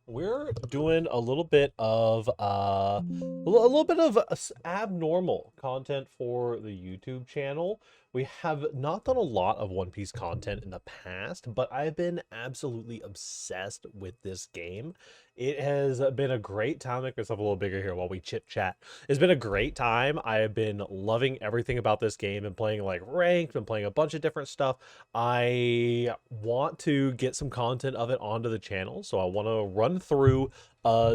We're doing a little bit of abnormal content for the YouTube channel. We have not done a lot of One Piece content in the past, but I've been absolutely obsessed with this game. It has been a great time. Make myself a little bigger here while we chit chat. It's been a great time. I have been loving everything about this game and playing like ranked and playing a bunch of different stuff. I want to get some content of it onto the channel, so I want to run through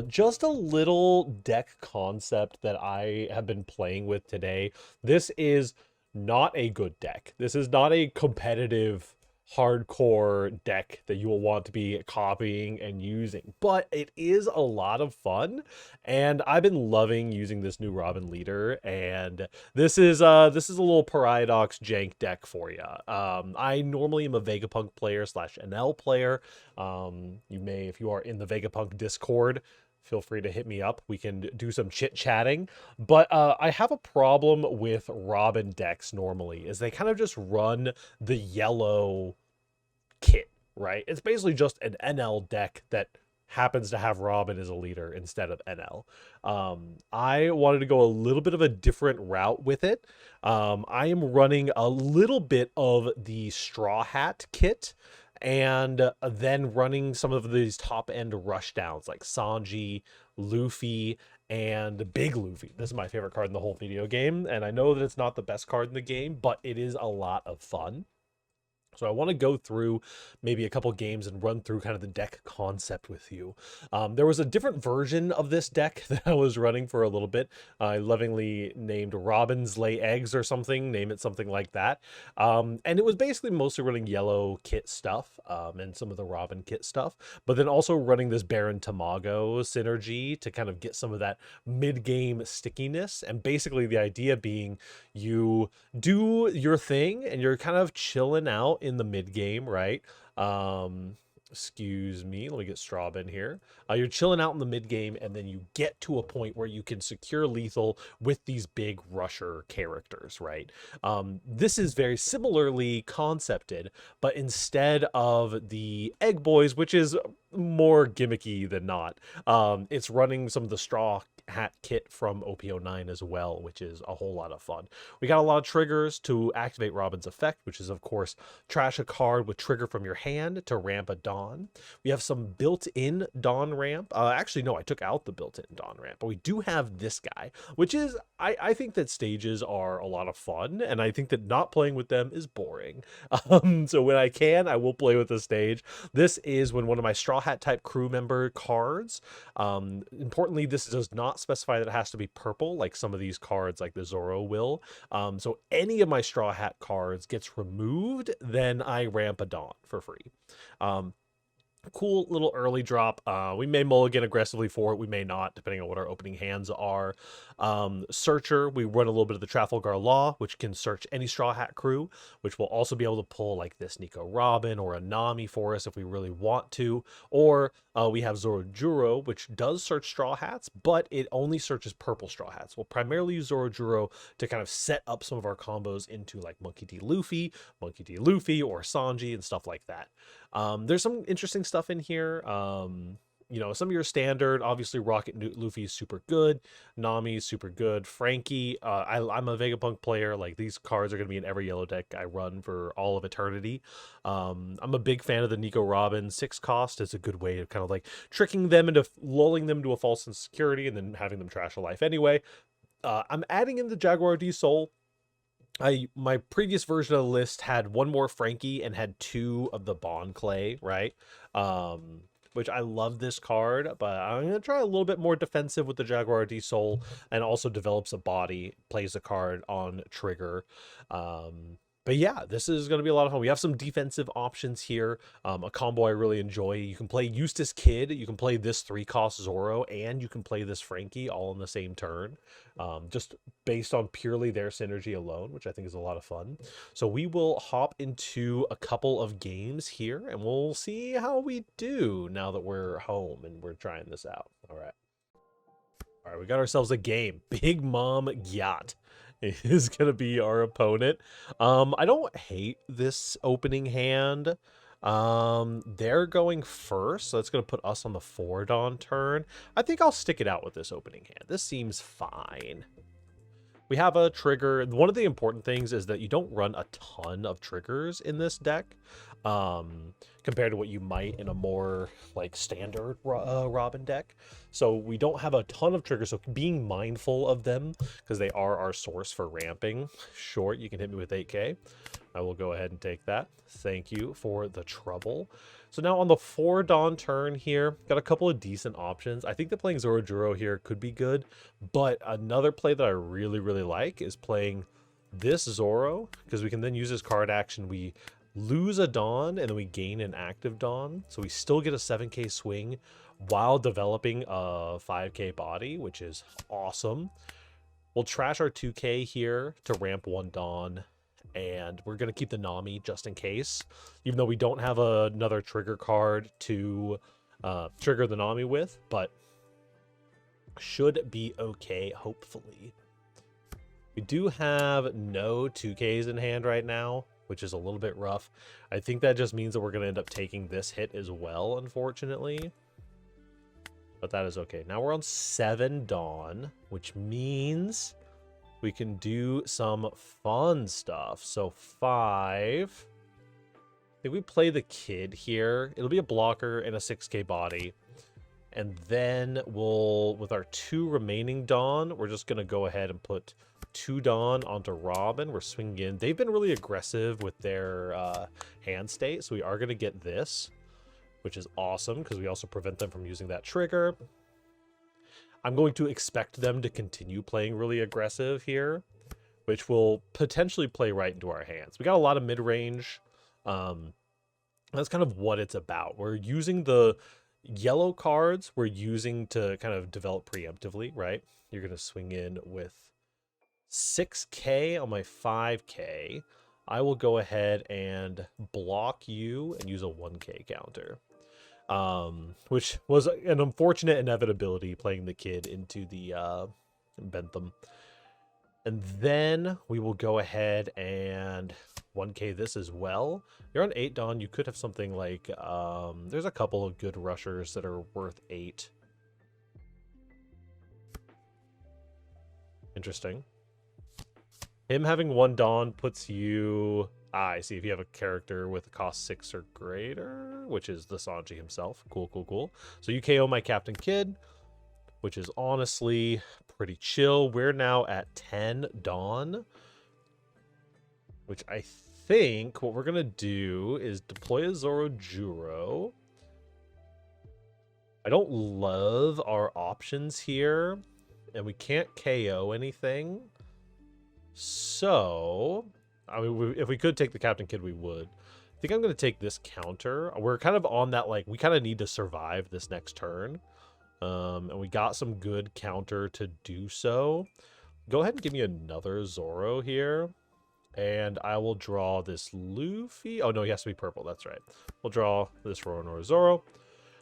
just a little deck concept that I have been playing with today. This is not a good deck. This is not a competitive hardcore deck that you will want to be copying and using, but it is a lot of fun, and I've been loving using this new Robin leader. And this is a little Parihdox jank deck for you. I normally am a Vegapunk player slash NL player. You may, if you are in the Vegapunk Discord, feel free to hit me up. We can do some chit chatting. But I have a problem with Robin decks normally, is they kind of just run the yellow kit, right? It's basically just an NL deck that happens to have Robin as a leader instead of NL. I wanted to go a little bit of a different route with it. I am running a little bit of the Straw Hat kit, and then running some of these top end rush downs like Sanji, Luffy, and Big Luffy. This is my favorite card in the whole video game, and I know that it's not the best card in the game, but it is a lot of fun. So I want to go through maybe a couple games and run through kind of the deck concept with you. There was a different version of this deck that I was running for a little bit. I lovingly named Robin's Lay Eggs or something, name it something like that. And it was basically mostly running yellow kit stuff and some of the Robin kit stuff, but then also running this Baron Tamago synergy to kind of get some of that mid-game stickiness. And basically the idea being you do your thing and you're kind of chilling out in the mid game, right? Excuse me, let me get Strawbin here. You're chilling out in the mid game, and then you get to a point where you can secure lethal with these big rusher characters, right? This is very similarly concepted, but instead of the Egg Boys, which is more gimmicky than not, it's running some of the Straw Hat kit from OP09 as well, which is a whole lot of fun. We got a lot of triggers to activate Robin's effect, which is of course trash a card with trigger from your hand to ramp a Dawn. We have some built-in Dawn ramp. Actually, no, I took out the built-in Dawn ramp, but we do have this guy, which is, I think that stages are a lot of fun, and I think that not playing with them is boring. So when I can, I will play with the stage. This is when one of my Straw Hat type crew member cards. Importantly, this does not specify that it has to be purple like some of these cards like the Zoro will. So any of my Straw Hat cards gets removed, then I ramp a Dawn for free. Cool little early drop. We may mulligan aggressively for it, we may not, depending on what our opening hands are. Searcher, we run a little bit of the Trafalgar Law, which can search any Straw Hat crew, which will also be able to pull like this Nico Robin or a Nami for us if we really want to. Or we have Zorojuro, which does search Straw Hats, but it only searches purple Straw Hats. We'll primarily use Zorojuro to kind of set up some of our combos into like Monkey D. Luffy, or Sanji and stuff like that. There's some interesting stuff in here. You know, some of your standard, obviously Rocket Luffy is super good, Nami is super good, Frankie, I'm a Vegapunk player. Like, these cards are going to be in every yellow deck I run for all of eternity. I'm a big fan of the Nico Robin 6 cost. It's a good way of kind of like tricking them into lulling them to a false insecurity and then having them trash a life anyway. I'm adding in the Jaguar D Soul. My previous version of the list had one more Frankie and had 2 of the Bond Clay, right? Which I love this card, but I'm gonna try a little bit more defensive with the Jaguar D Soul, and also develops a body, plays a card on trigger. But yeah, this is going to be a lot of fun. We have some defensive options here. A combo I really enjoy. You can play Eustace Kid, you can play this 3-cost Zoro, and you can play this Frankie all in the same turn. Just based on purely their synergy alone, which I think is a lot of fun. So we will hop into a couple of games here, and we'll see how we do now that we're home and we're trying this out. All right. All right, we got ourselves a game. Big Mom Yacht is going to be our opponent. I don't hate this opening hand. They're going first, so that's going to put us on the 4 Dawn turn. I think I'll stick it out with this opening hand. This seems fine. We have a trigger. One of the important things is that you don't run a ton of triggers in this deck, compared to what you might in a more like standard Robin deck. So we don't have a ton of triggers, so being mindful of them because they are our source for ramping. Sure, you can hit me with 8k. I will go ahead and take that. Thank you for the trouble. So now on the 4 Dawn turn here, got a couple of decent options. I think that playing Zorojuro here could be good, but another play that I really, really like is playing this Zoro, because we can then use his card action. We lose a Dawn, and then we gain an active Dawn, so we still get a 7k swing while developing a 5k body, which is awesome. We'll trash our 2k here to ramp 1 Dawn, and we're going to keep the Nami just in case, even though we don't have another trigger card to trigger the Nami with, but should be okay, hopefully. We do have no 2Ks in hand right now, which is a little bit rough. I think that just means that we're going to end up taking this hit as well, unfortunately. But that is okay. Now we're on 7 Dawn, which means we can do some fun stuff. So 5. I think we play the kid here. It'll be a blocker and a 6k body. And then we'll, with our 2 remaining Dawn, we're just going to go ahead and put 2 Dawn onto Robin. We're swinging in. They've been really aggressive with their hand state, so we are going to get this, which is awesome because we also prevent them from using that trigger. I'm going to expect them to continue playing really aggressive here, which will potentially play right into our hands. We got a lot of mid-range. That's kind of what it's about. We're using the yellow cards we're using to kind of develop preemptively, right? You're going to swing in with 6k on my 5k. I will go ahead and block you and use a 1k counter. Which was an unfortunate inevitability playing the kid into the Bentham. And then we will go ahead and 1k this as well. You're on 8 Dawn. You could have something like, there's a couple of good rushers that are worth 8. Interesting. Him having 1 Dawn puts you... I see, if you have a character with a cost 6 or greater, which is the Sanji himself. Cool, cool, cool. So you KO my Captain Kid, which is honestly pretty chill. We're now at 10 Dawn, which I think what we're going to do is deploy a Zorojuro. I don't love our options here, and we can't KO anything. So... I mean, if we could take the Captain Kid, we would. I think I'm going to take this counter. We're kind of on that, like, we kind of need to survive this next turn. And we got some good counter to do so. Go ahead and give me another Zoro here. And I will draw this Luffy. Oh, no, he has to be purple. That's right. We'll draw this Roronoa Zoro.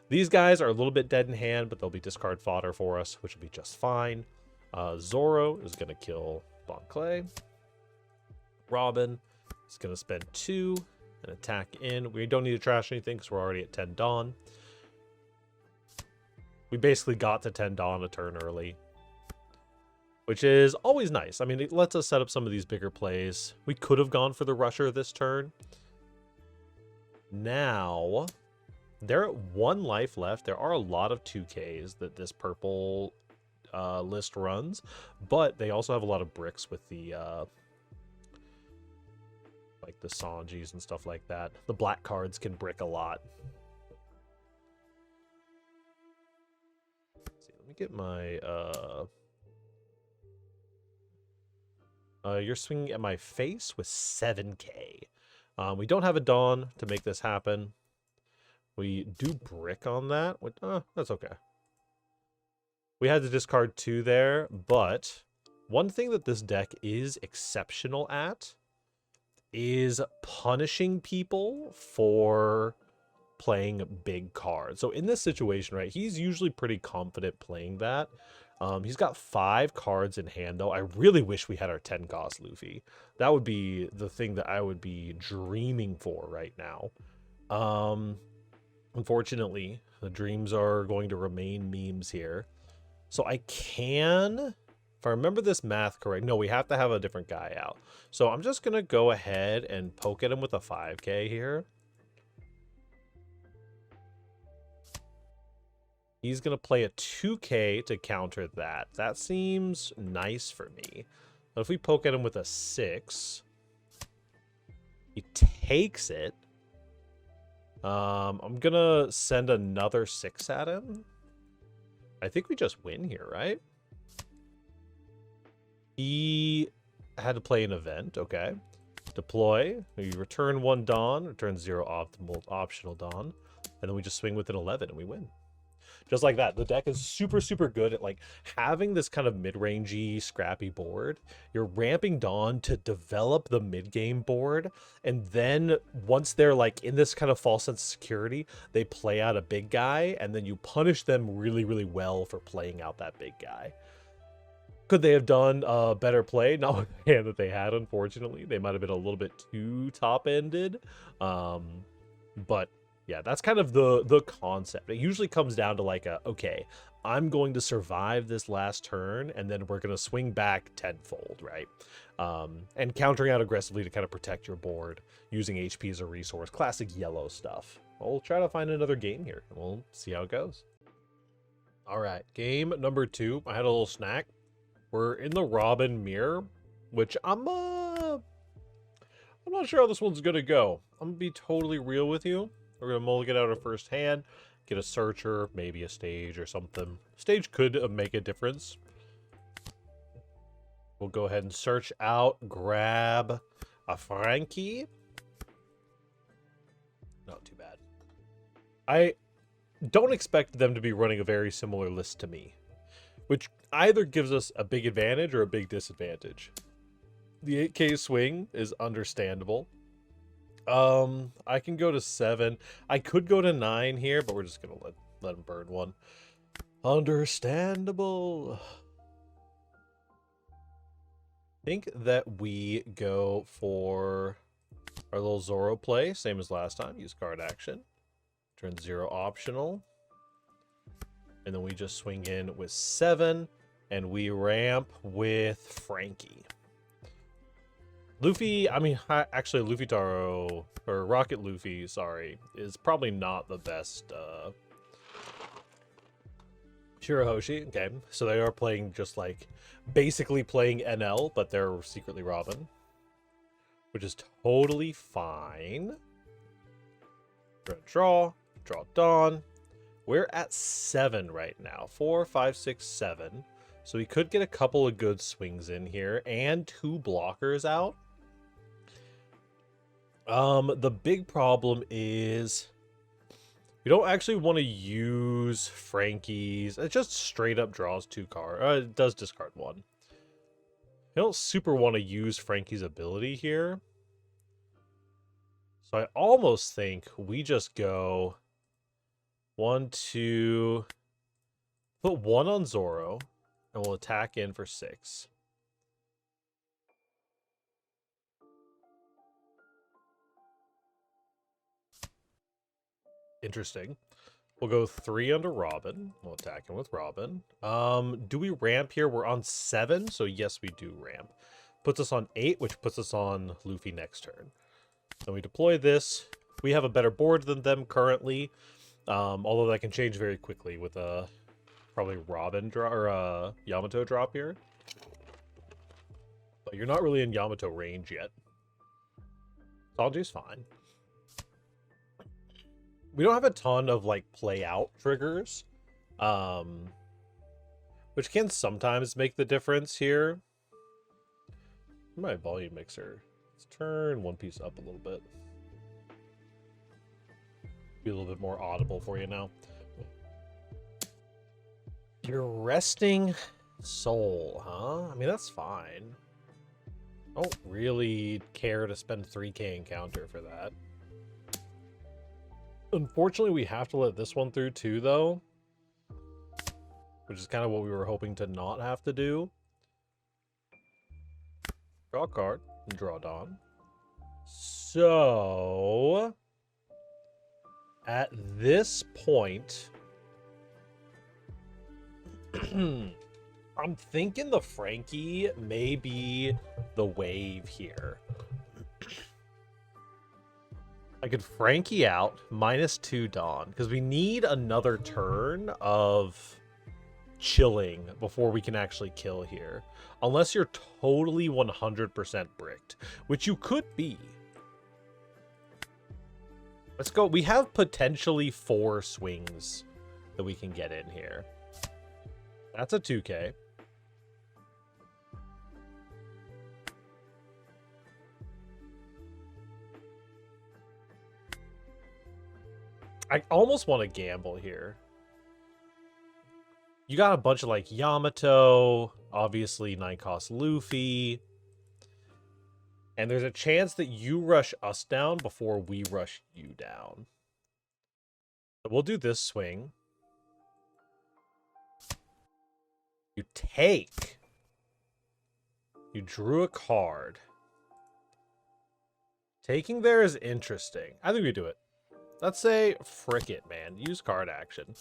These guys are a little bit dead in hand, but they'll be discard fodder for us, which will be just fine. Zoro is going to kill Bon Clay. Robin is going to spend 2 and attack in. We don't need to trash anything because we're already at 10 Dawn. We basically got to 10 Dawn a turn early, which is always nice. I mean, it lets us set up some of these bigger plays. We could have gone for the rusher this turn. Now, they're at 1 life left. There are a lot of 2Ks that this purple list runs, but they also have a lot of bricks with the... like the Sanjis and stuff like that. The black cards can brick a lot. Let's see, let me get my you're swinging at my face with 7k. We don't have a Dawn to make this happen. We do brick on that. That's okay. We had to discard 2 there, but one thing that this deck is exceptional at is punishing people for playing big cards. So in this situation, right, he's usually pretty confident playing that. He's got 5 cards in hand, though. I really wish we had our 10 cost Luffy. That would be the thing that I would be dreaming for right now. Unfortunately, the dreams are going to remain memes here. So I can, if I remember this math correct, no, we have to have a different guy out. So I'm just going to go ahead and poke at him with a 5k here. He's going to play a 2k to counter that. That seems nice for me. But if we poke at him with a 6, he takes it. I'm going to send another 6 at him. I think we just win here, right? He had to play an event. Okay. Deploy. We return 1 Dawn. Return 0 optional Dawn. And then we just swing with an 11 and we win. Just like that. The deck is super, super good at like having this kind of mid-rangey, scrappy board. You're ramping Dawn to develop the mid-game board. And then once they're like in this kind of false sense of security, they play out a big guy. And then you punish them really, really well for playing out that big guy. Could they have done a better play? Not with the hand that they had, unfortunately. They might have been a little bit too top-ended. But yeah, that's kind of the concept. It usually comes down to like okay, I'm going to survive this last turn, and then we're going to swing back tenfold, right? And countering out aggressively to kind of protect your board, using HP as a resource. Classic yellow stuff. We'll try to find another game here, and we'll see how it goes. All right, game number 2. I had a little snack. We're in the Robin mirror, which I'm not sure how this one's going to go. I'm going to be totally real with you. We're going to mulligan out our first hand, get a searcher, maybe a stage or something. Stage could make a difference. We'll go ahead and search out, grab a Frankie. Not too bad. I don't expect them to be running a very similar list to me, which either gives us a big advantage or a big disadvantage. The 8k swing is understandable. I can go to 7. I could go to 9 here, but we're just gonna let him burn 1. Understandable. I think that we go for our little Zoro play, same as last time. Use card action. Turn 0 optional. And then we just swing in with 7, and we ramp with Frankie. Luffy, I mean, actually, Luffy Taro, or Rocket Luffy, sorry, is probably not the best Shirahoshi. Okay, so they are playing just like, basically playing NL, but they're secretly Robin, which is totally fine. We're gonna draw Dawn. We're at 7 right now. 4, 5, 6, 7. So we could get a couple of good swings in here and 2 blockers out. The big problem is we don't actually want to use Frankie's. It just straight up draws 2 cards. It does discard 1. I don't super want to use Frankie's ability here. So I almost think we just go 1, 2, put 1 on Zoro, and we'll attack in for 6. Interesting. We'll go 3 under Robin. We'll attack him with Robin. Do we ramp here? We're on 7, so yes, we do ramp. Puts us on 8, which puts us on Luffy next turn. Then we deploy this. We have a better board than them currently, although that can change very quickly with a probably Robin draw or a Yamato drop here. But you're not really in Yamato range yet. Sanji's fine. We don't have a ton of like play out triggers, which can sometimes make the difference here. My volume mixer. Let's turn One Piece up a little bit. Be a little bit more audible for you now. You're resting soul, huh? I mean, that's fine. I don't really care to spend 3k encounter for that. Unfortunately, we have to let this one through too, though. Which is kind of what we were hoping to not have to do. Draw a card and draw Dawn. So At this point, I'm thinking the Frankie may be the wave here. I could Frankie out, -2 Dawn, because we need another turn of chilling before we can actually kill here. Unless you're totally 100% bricked, which you could be. Let's go. We have potentially 4 swings that we can get in here. That's a 2K. I almost want to gamble here. You got a bunch of like Yamato, obviously 9-cost Luffy. And there's a chance that you rush us down before we rush you down. So we'll do this swing. You take. You drew a card. Taking there is interesting. I think we do it. Let's say, frick it, man. Use card action.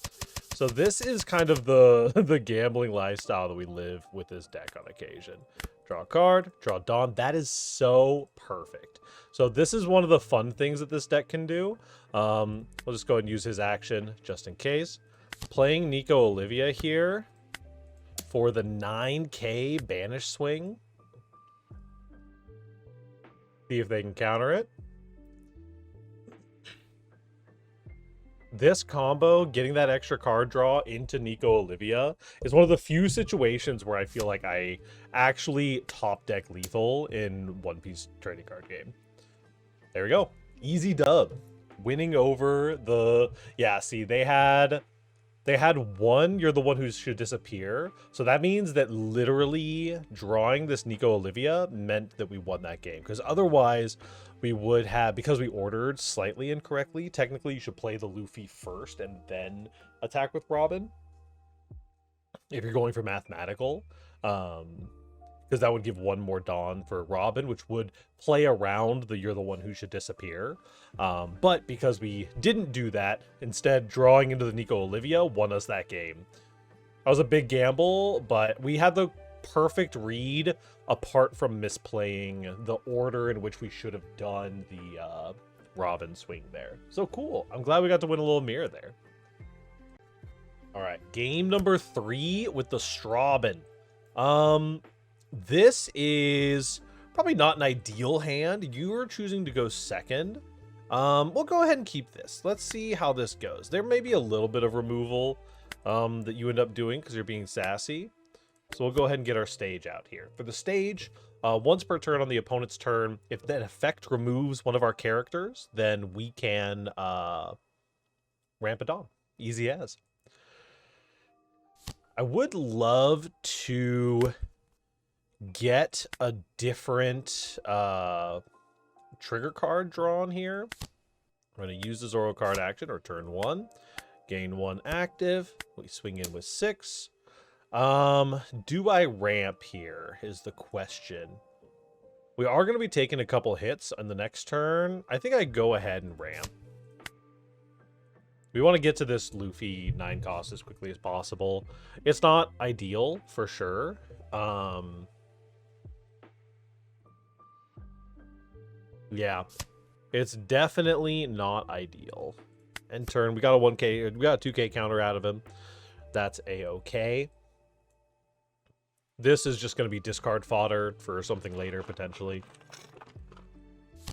So this is kind of the gambling lifestyle that we live with this deck on occasion. Draw a card, draw Dawn. That is so perfect. So this is one of the fun things that this deck can do. We'll just go ahead and use his action just in case. Playing Nico Olivia here for the 9K Banish swing. See if they can counter it. This combo, getting that extra card draw into Nico Olivia, is one of the few situations where I feel like I actually top deck lethal in One Piece trading card game. There we go. Easy dub. Winning over the... Yeah, see, they had one, you're the one who should disappear. So that means that literally drawing this Nico Olivia meant that we won that game. Because otherwise, we would have, because we ordered slightly incorrectly, technically you should play the Luffy first and then attack with Robin. If you're going for mathematical. Because that would give one more Dawn for Robin, which would play around the you're the one who should disappear. But because we didn't do that, instead drawing into the Nico Olivia won us that game. That was a big gamble, but we had the perfect read apart from misplaying the order in which we should have done the Robin swing there. So cool. I'm glad we got to win a little mirror there. All right, game number 3 with the Strawbin. This is probably not an ideal hand. You are choosing to go second. We'll go ahead and keep this. Let's see how this goes. There may be a little bit of removal that you end up doing because you're being sassy. So we'll go ahead and get our stage out here. For the stage, once per turn on the opponent's turn, if that effect removes one of our characters, then we can ramp it on. Easy as. I would love to get a different trigger card drawn here. I'm going to use the Zoro card action, or turn 1. Gain 1 active. We swing in with 6. Do I ramp here is the question. We are going to be taking a couple hits on the next turn. I think I go ahead and ramp. We want to get to this Luffy 9 cost as quickly as possible. It's not ideal for sure. Yeah, it's definitely not ideal. End turn, we got a 1K, we got a 2K counter out of him. That's a-okay. This is just going to be discard fodder for something later, potentially.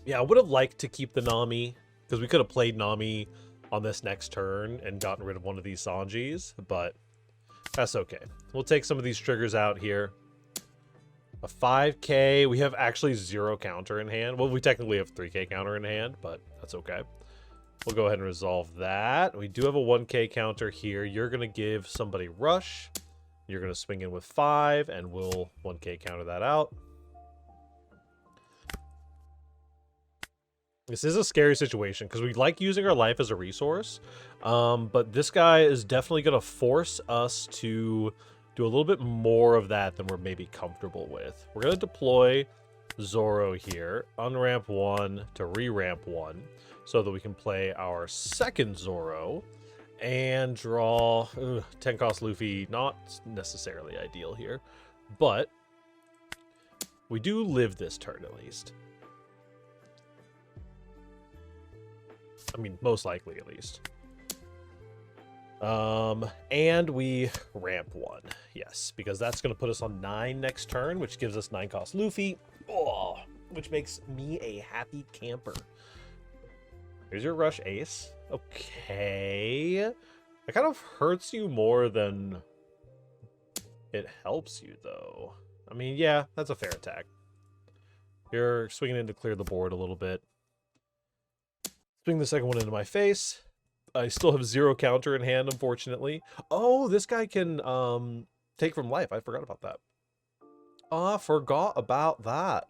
Yeah, I would have liked to keep the Nami, because we could have played Nami on this next turn and gotten rid of one of these Sanjis, but that's okay. We'll take some of these triggers out here. A 5K. We have actually 0 counter in hand. Well, we technically have 3K counter in hand, but that's okay. We'll go ahead and resolve that. We do have a 1K counter here. You're going to give somebody rush. You're going to swing in with 5, and we'll 1K counter that out. This is a scary situation because we like using our life as a resource, but this guy is definitely going to force us to do a little bit more of that than we're maybe comfortable with. We're going to deploy Zoro here. Unramp 1 to re-ramp 1 so that we can play our second Zoro and draw 10 cost Luffy. Not necessarily ideal here, but we do live this turn at least. I mean, most likely at least. And we ramp 1. Yes, because that's going to put us on 9 next turn, which gives us 9 cost Luffy. Oh, which makes me a happy camper. Here's your rush ace. Okay. It kind of hurts you more than it helps you, though. I mean, yeah, that's a fair attack. You're swinging in to clear the board a little bit. Swing the second one into my face. I still have 0 counter in hand, unfortunately. Oh, this guy can take from life. I forgot about that. Forgot about that.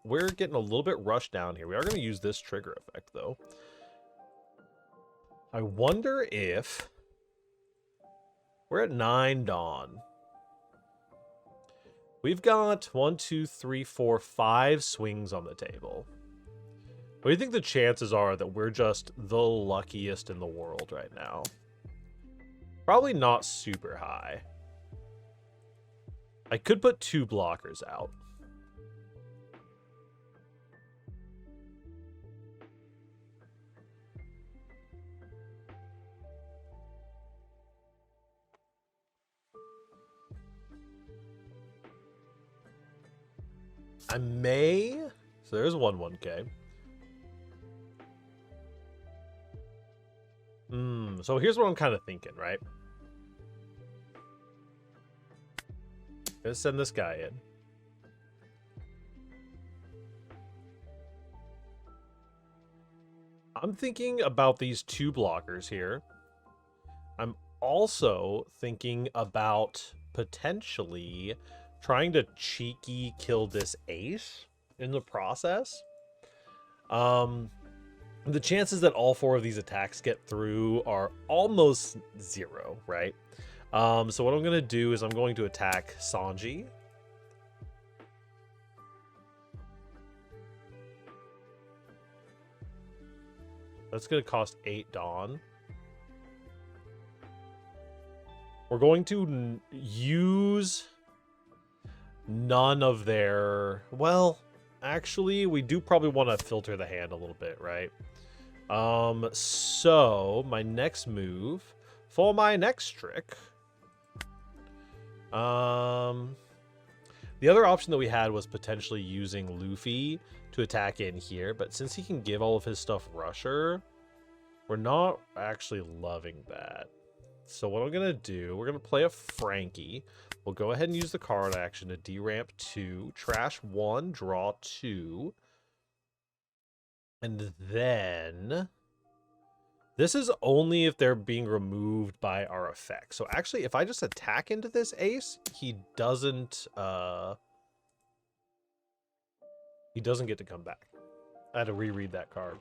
We're getting a little bit rushed down here. We are going to use this trigger effect, though. I wonder if... We're at 9 Dawn. We've got 1, 2, 3, 4, 5 swings on the table. What do you think the chances are that we're just the luckiest in the world right now? Probably not super high. I could put 2 blockers out. I may... So there's 1-1K. So here's what I'm kind of thinking, right? Gonna send this guy in. I'm thinking about these 2 blockers here. I'm also thinking about potentially trying to cheeky kill this ace in the process. The chances that all 4 of these attacks get through are almost 0, right? So what I'm going to do is I'm going to attack Sanji. That's going to cost 8 Dawn. We're going to use none of their... Well, actually, we do probably want to filter the hand a little bit, right? So my next move for my next trick. The other option that we had was potentially using Luffy to attack in here, but since he can give all of his stuff Rusher, we're not actually loving that. So what I'm gonna do, we're gonna play a Frankie. We'll go ahead and use the card action to deramp 2, trash 1, draw 2. And then this is only if they're being removed by our effect. So actually, if I just attack into this ace, he doesn't get to come back. I had to reread that card.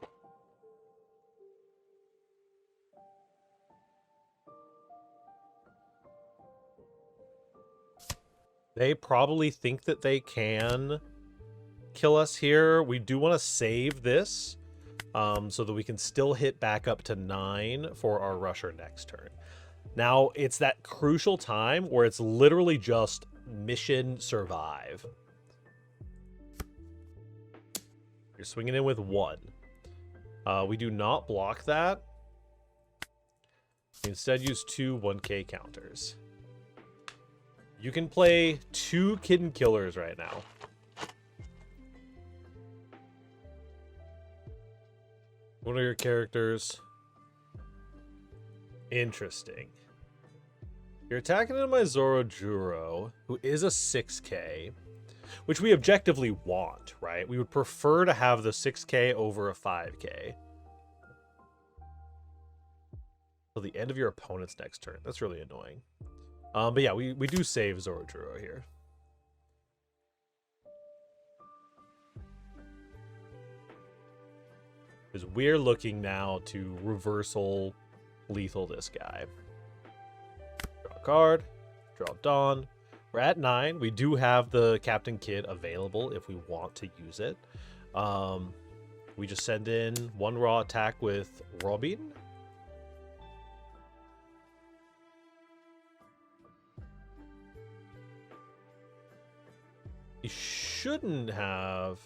They probably think that they can kill us here. We do want to save this so that we can still hit back up to 9 for our rusher next turn. Now, it's that crucial time where it's literally just mission survive. You're swinging in with 1. We do not block that. We instead use 2 1K counters. You can play 2 Kid Killers right now. What are your characters? Interesting. You're attacking into my Zoro Juro, who is a 6K, which we objectively want, right? We would prefer to have the 6K over a 5K. Till the end of your opponent's next turn. That's really annoying. But yeah, we do save Zoro Juro here. Because we're looking now to reversal lethal this guy. Draw a card, draw Dawn. We're at 9. We do have the Captain Kid available if we want to use it. We just send in 1 raw attack with Robin. He shouldn't have...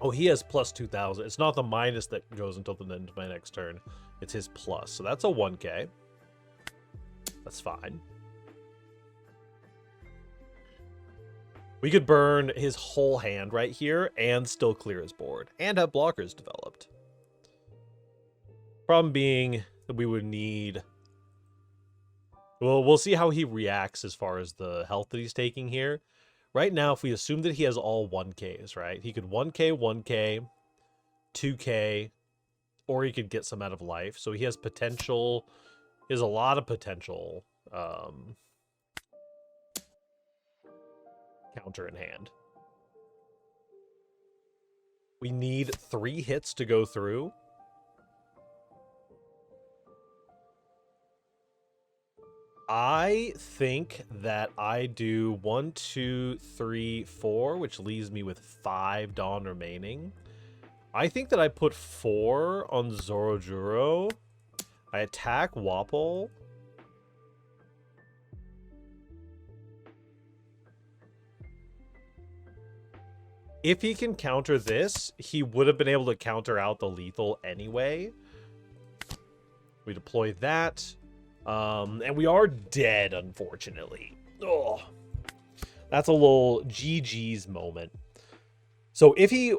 Oh, he has plus 2,000. It's not the minus that goes until the end of my next turn. It's his plus. So that's a 1k. That's fine. We could burn his whole hand right here and still clear his board. And have blockers developed. Problem being that we would need... Well, we'll see how he reacts as far as the health that he's taking here. Right now, if we assume that he has all 1Ks, right? He could 1K, 1K, 2K, or he could get some out of life. So he has potential. He has a lot of potential counter in hand. We need 3 hits to go through. I think that I do 1, 2, 3, 4, which leaves me with 5 Dawn remaining. I think that I put 4 on Zorojuro. I attack Wapol. If he can counter this, he would have been able to counter out the lethal anyway. We deploy that. And we are dead, unfortunately. Oh, that's a little GG's moment. So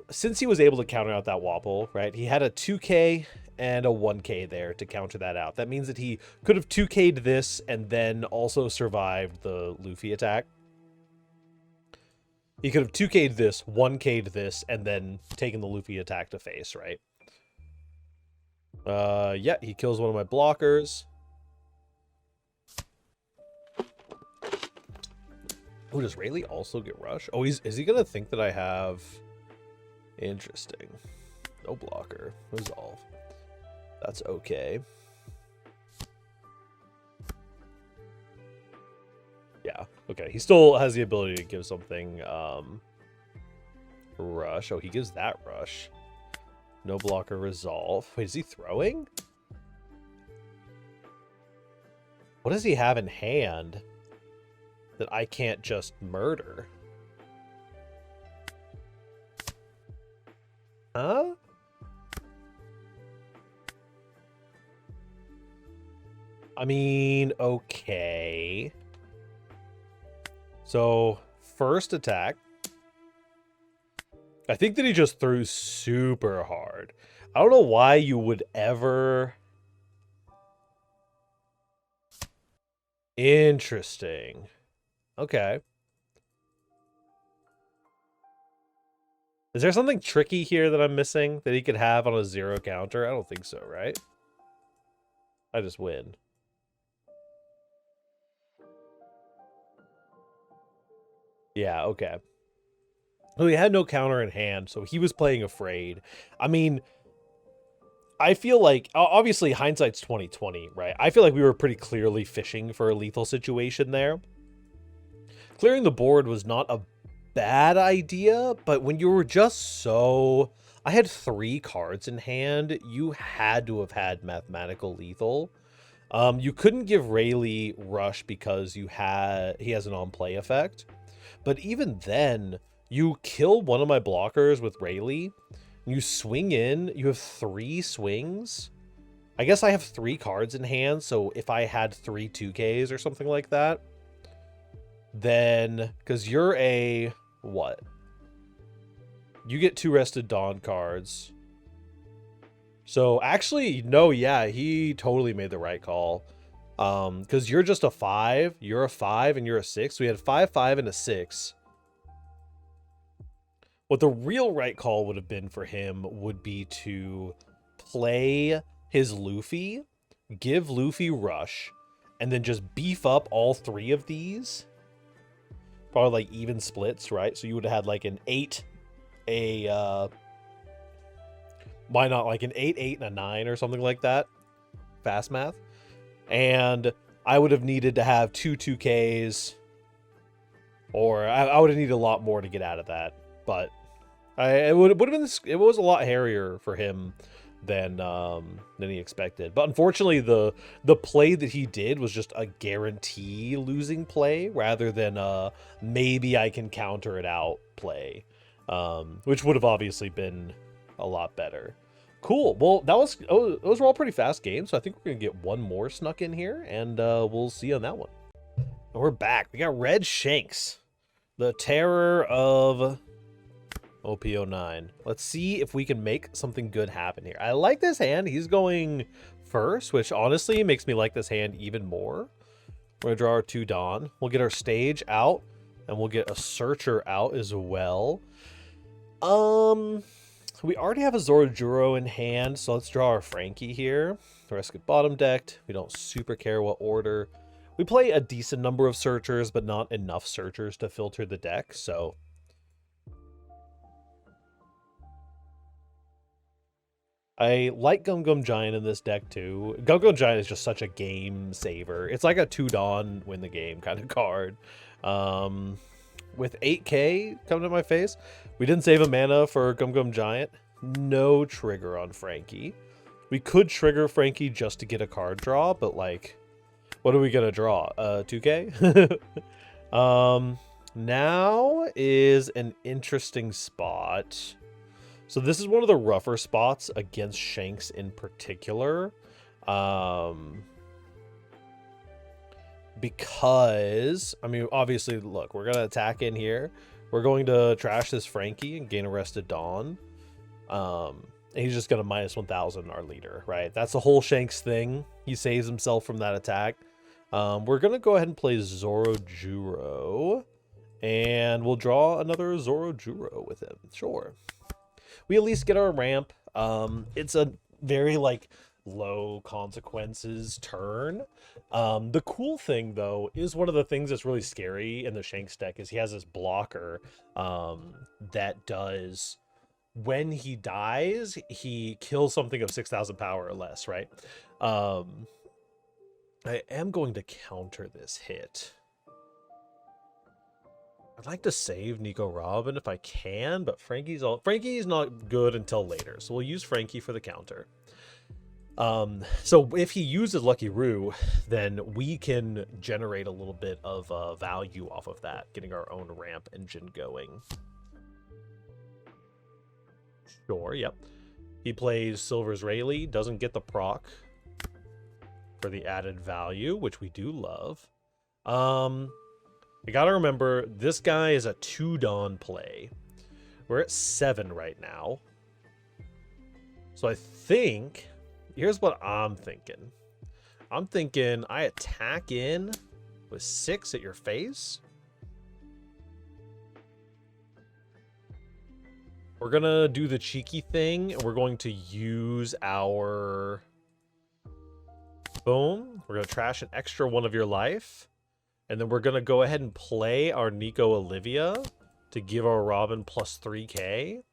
since he was able to counter out that Wapol, right, he had a 2k and a 1k there to counter that out. That means that he could have 2k'd this and then also survived the Luffy attack. He could have 2k'd this, 1k'd this, and then taken the Luffy attack to face, right? Yeah, he kills one of my blockers. Oh, does Rayleigh also get rush? Oh, is he gonna think that I have... Interesting. No blocker. Resolve. That's okay. Yeah, okay. He still has the ability to give something rush. Oh, he gives that rush. No blocker, resolve. Wait, is he throwing? What does he have in hand that I can't just murder? Huh? I mean, okay. So, first attack. I think that he just threw super hard. I don't know why you would ever... Interesting. Okay. Is there something tricky here that I'm missing that he could have on a 0 counter? I don't think so, right? I just win. Yeah, okay. Well, he had no counter in hand, so he was playing afraid. I mean, I feel like, obviously, hindsight's 20/20, right? I feel like we were pretty clearly fishing for a lethal situation there. Clearing the board was not a bad idea, but when you were just so... I had 3 cards in hand. You had to have had mathematical lethal. You couldn't give Rayleigh rush because he has an on-play effect. But even then, you kill one of my blockers with Rayleigh. You swing in. You have 3 swings. I guess I have 3 cards in hand, so if I had 3 2Ks or something like that, then... Because you're a... What? You get 2 Rested Dawn cards. So, actually, no, yeah, he totally made the right call. Because you're just a 5. You're a 5 and you're a 6. So we had 5, 5, and a 6. What the real right call would have been for him would be to play his Luffy, give Luffy rush, and then just beef up all 3 of these. Probably like even splits, right? So you would have had like an 8, why not like an 8, 8, and a 9 or something like that? Fast math. And I would have needed to have two 2Ks, or I would have needed a lot more to get out of that. But it would have been, it was a lot hairier for him than he expected. But unfortunately, the play that he did was just a guarantee losing play rather than maybe I can counter it out play, which would have obviously been a lot better. Cool. Well, those were all pretty fast games, so I think we're gonna get one more snuck in here, and we'll see you on that one. And we're back. We got Red Shanks, the terror of OP09. Let's see if we can make something good happen here. I like this hand. He's going first, which honestly makes me like this hand even more. We're gonna draw our 2 Dawn. We'll get our stage out, and we'll get a searcher out as well. We already have a Zorojuro in hand, so let's draw our Frankie here. The rest get bottom decked. We don't super care what order. We play a decent number of searchers, but not enough searchers to filter the deck, so I like Gum Gum Giant in this deck too. Gum Gum Giant is just such a game saver. It's like a 2 Dawn win the game kind of card. With 8K coming to my face, we didn't save a mana for Gum Gum Giant. No trigger on Frankie. We could trigger Frankie just to get a card draw, but like, what are we gonna draw? 2K? Now is an interesting spot. So this is one of the rougher spots against Shanks in particular. Because, I mean, obviously, look, we're going to attack in here. We're going to trash this Frankie and gain Arrested Dawn. And he's just going to minus 1,000 our leader, right? That's the whole Shanks thing. He saves himself from that attack. We're going to go ahead and play Zorojuro. And we'll draw another Zorojuro with him. Sure. We at least get our ramp. It's a very, like, low consequences turn. The cool thing though is one of the things that's really scary in the Shanks deck is he has this blocker that does, when he dies, he kills something of 6,000 power or less, right? I am going to counter this hit. I'd like to save Nico Robin if I can, but Frankie's not good until later, so we'll use Frankie for the counter. So if he uses Lucky Roo, then we can generate a little bit of value off of that, getting our own ramp engine going. Sure, yep. He plays Silver's Rayleigh, doesn't get the proc for the added value, which we do love. You gotta remember, this guy is a 2 Dawn play. We're at 7 right now. So I think, here's what I'm thinking. I'm thinking I attack in with 6 at your face. We're gonna do the cheeky thing, and we're going to use our... Boom. We're gonna trash an extra 1 of your life. And then we're going to go ahead and play our Nico Olivia to give our Robin plus 3k.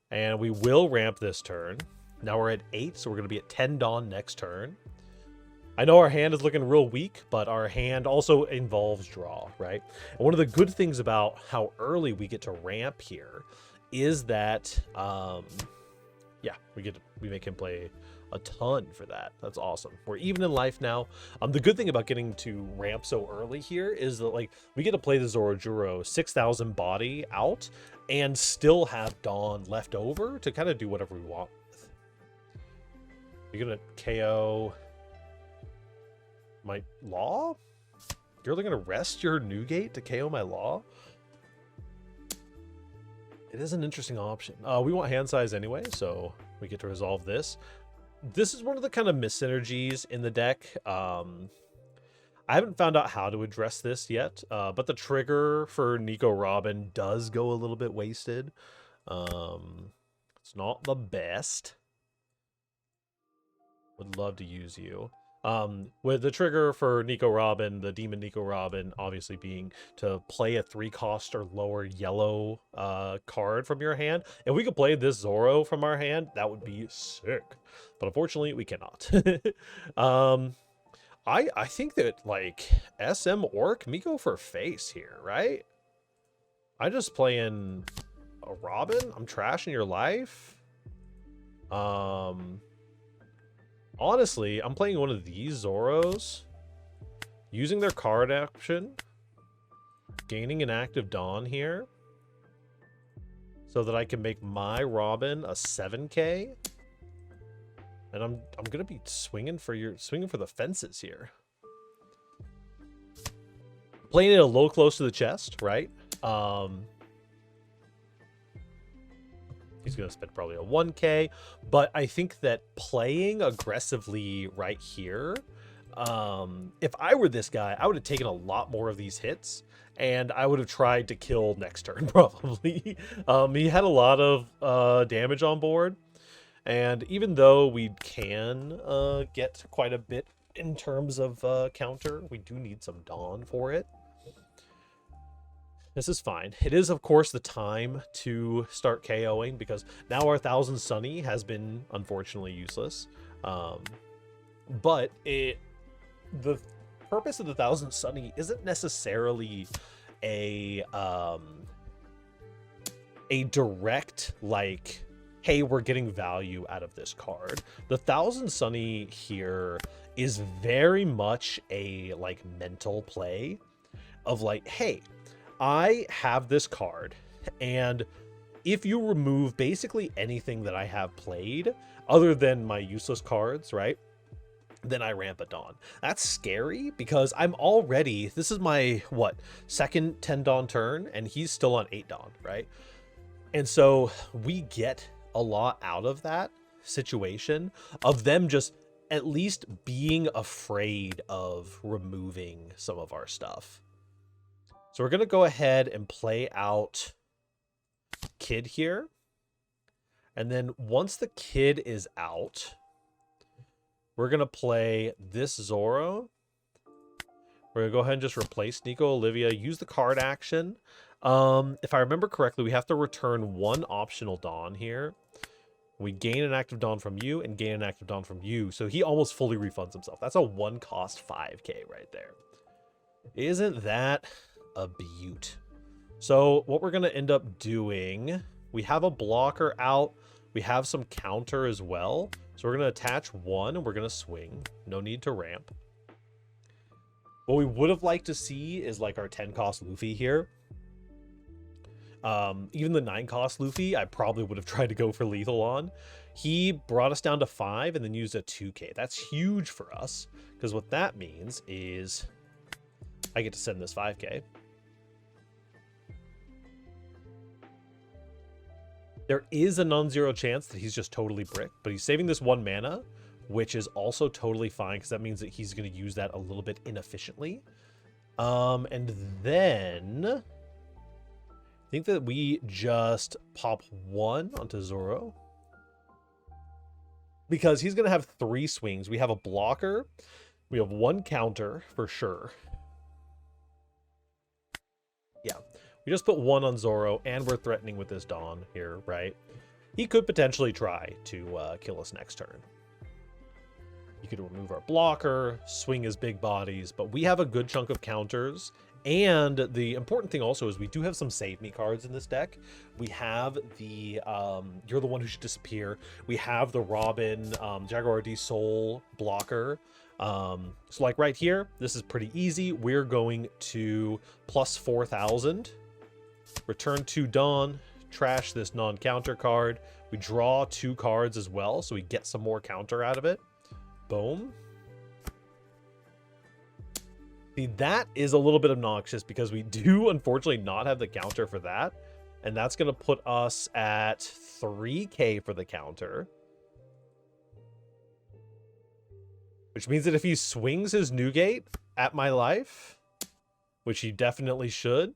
And we will ramp this turn. Now we're at 8, so we're going to be at 10 Dawn next turn. I know our hand is looking real weak, but our hand also involves draw, right? And one of the good things about how early we get to ramp here is that, yeah, we make him play a ton for that. That's awesome. We're even in life now. The good thing about getting to ramp so early here is that, like, we get to play the Zorojuro 6,000 body out and still have Dawn left over to kind of do whatever we want with. You're gonna KO my Law? You're only gonna rest your Newgate to KO my Law? It is an interesting option. We want hand size anyway, so we get to resolve this. This is one of the kind of mis-synergies in the deck. I haven't found out how to address this yet, but the trigger for Nico Robin does go a little bit wasted. It's not the best. Would love to use you. With the trigger for Nico Robin, the Demon Nico Robin, obviously being to play a 3-cost or lower yellow card from your hand. If we could play this Zoro from our hand, that would be sick. But unfortunately, we cannot. I think that, like, SM Orc, me go for face here, right? I just playing a Robin. I'm trashing your life. Honestly, I'm playing one of these Zoros, using their card option, gaining an active Dawn here, so that I can make my Robin a 7k. And I'm gonna be swinging for the fences here. Playing it a little close to the chest, right? He's gonna spend probably a 1k, but I think that playing aggressively right here, if I were this guy, I would have taken a lot more of these hits, and I would have tried to kill next turn probably. He had a lot of damage on board. And even though we can get quite a bit in terms of counter, we do need some Dawn for it. This is fine. It is, of course, the time to start KOing, because now our 1000 Sunny has been, unfortunately, useless. But the purpose of the 1000 Sunny isn't necessarily a direct, like, hey, we're getting value out of this card. The 1000 Sunny here is very much a, like, mental play of, like, hey, I have this card, and if you remove basically anything that I have played, other than my useless cards, right, then I ramp a Dawn. That's scary, because I'm already, this is my, what, second 10 Dawn turn, and he's still on 8 Dawn, right? And so we get a lot out of that situation of them just at least being afraid of removing some of our stuff. So we're going to go ahead and play out Kid here. And then once the Kid is out, we're going to play this Zoro. We're going to go ahead and just replace Nico Olivia, use the card action. If I remember correctly, we have to return one optional Dawn here. We gain an active Dawn from you and gain an active Dawn from you. So he almost fully refunds himself. That's a one cost 5k right there. Isn't that a beaut? So what we're going to end up doing, we have a blocker out. We have some counter as well. So we're going to attach one and we're going to swing. No need to ramp. What we would have liked to see is like our 10 cost Luffy here. Even the 9 cost Luffy, I probably would have tried to go for lethal on. He brought us down to 5 and then used a 2k. That's huge for us, because what that means is I get to send this 5k. There is a non-zero chance that he's just totally bricked, but he's saving this 1 mana, which is also totally fine, because that means that he's going to use that a little bit inefficiently. And then I think that we just pop 1 onto Zoro, because he's going to have 3 swings. We have a blocker. We have 1 counter for sure. Yeah, we just put 1 on Zoro, and we're threatening with this Dawn here, right? He could potentially try to kill us next turn. He could remove our blocker, swing his big bodies, but we have a good chunk of counters. And the important thing also is we do have some Save Me cards in this deck. We have the You're the One Who Should Disappear. We have the Robin Jaguar D Soul blocker. So like right here, this is pretty easy. We're going to plus 4,000, return 2 Dawn, trash this non-counter card. We draw 2 cards as well, so we get some more counter out of it. Boom. See, that is a little bit obnoxious, because we do unfortunately not have the counter for that. And that's going to put us at 3k for the counter. Which means that if he swings his Newgate at my life, which he definitely should,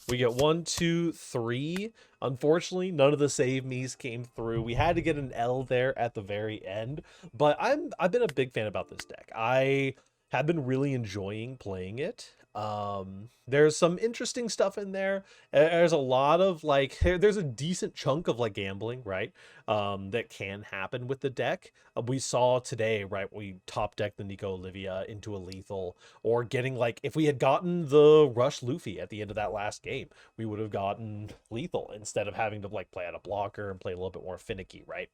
we get 1, 2, 3. Unfortunately, none of the Save Me's came through. We had to get an L there at the very end. But I've been a big fan about this deck. I have been really enjoying playing it. There's some interesting stuff in there. There's a lot of like there's a decent chunk of like gambling, right? That can happen with the deck. We saw today, right? We top decked the Nico Olivia into a lethal, or getting like if we had gotten the Rush Luffy at the end of that last game, we would have gotten lethal instead of having to like play out a blocker and play a little bit more finicky, right?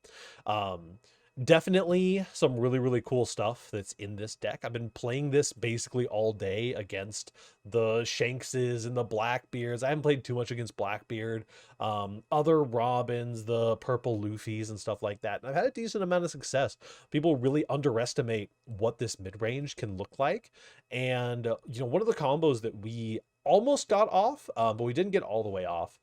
Um, Definitely some really, really cool stuff that's in this deck. I've been playing this basically all day against the Shankses and the Blackbeards. I haven't played too much against Blackbeard. Other Robins, the purple Luffys and stuff like that. And I've had a decent amount of success. People really underestimate what this mid-range can look like. And, one of the combos that we almost got off, but we didn't get all the way off,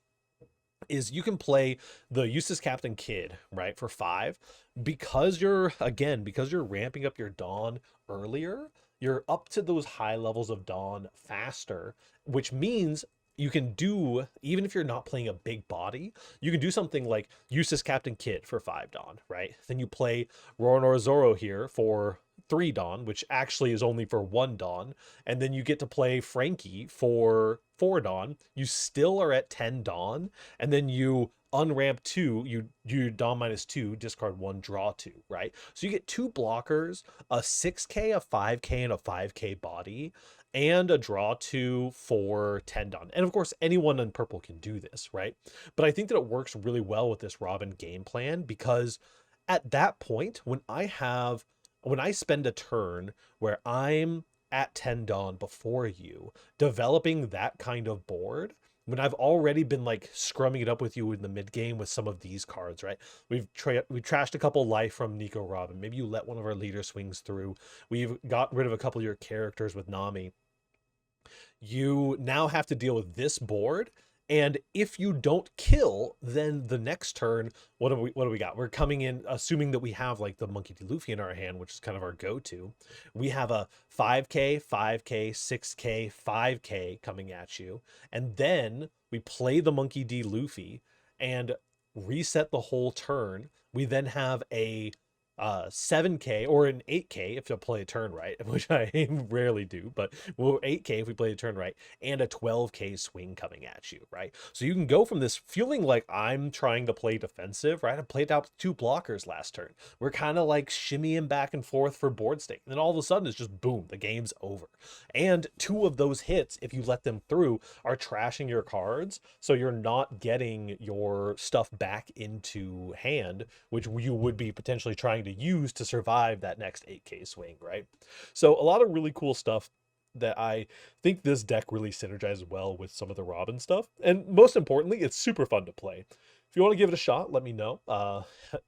is you can play the Eustace Captain Kid, right, for 5, because you're ramping up your Dawn earlier. You're up to those high levels of Dawn faster, which means you can do, even if you're not playing a big body, you can do something like Eustace Captain Kid for 5 Dawn, right? Then you play Roronoa Zoro here for 3 Dawn, which actually is only for 1 Dawn, and then you get to play Frankie for 4 Dawn. You still are at 10 Dawn, and then you unramp 2, you Dawn -2, discard 1, draw 2, right? So you get 2 blockers, a 6k, a 5k, and a 5k body, and a draw 2 for 10 Dawn. And of course, anyone in purple can do this, right? But I think that it works really well with this Robin game plan, because at that point, when I spend a turn where I'm at 10 Dawn before you, developing that kind of board, when I've already been like scrumming it up with you in the mid game with some of these cards, right? We've trashed a couple life from Nico Robin. Maybe you let one of our leader swings through. We've got rid of a couple of your characters with Nami. You now have to deal with this board, and if you don't kill, then the next turn, what do we got? We're coming in assuming that we have like the Monkey D. Luffy in our hand, which is kind of our go-to. We have a 5k, 5k, 6k, 5k coming at you, and then we play the Monkey D. Luffy and reset the whole turn. We then have a 7k or an 8k if you'll play a turn right, which I rarely do, but we'll 8k if we play a turn right, and a 12k swing coming at you, right? So you can go from this feeling like I'm trying to play defensive, right? I played out 2 blockers last turn. We're kind of like shimmying back and forth for board stake, and then all of a sudden it's just boom, the game's over. And 2 of those hits, if you let them through, are trashing your cards, so you're not getting your stuff back into hand, which you would be potentially trying to use to survive that next 8k swing, right? So a lot of really cool stuff that I think this deck really synergizes well with some of the Robin stuff. And most importantly, it's super fun to play. If you want to give it a shot, let me know.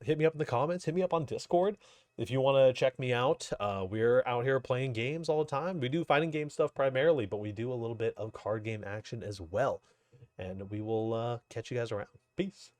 Hit me up in the comments, hit me up on Discord. If you want to check me out, we're out here playing games all the time. We do fighting game stuff primarily, but we do a little bit of card game action as well. And we will catch you guys around. Peace.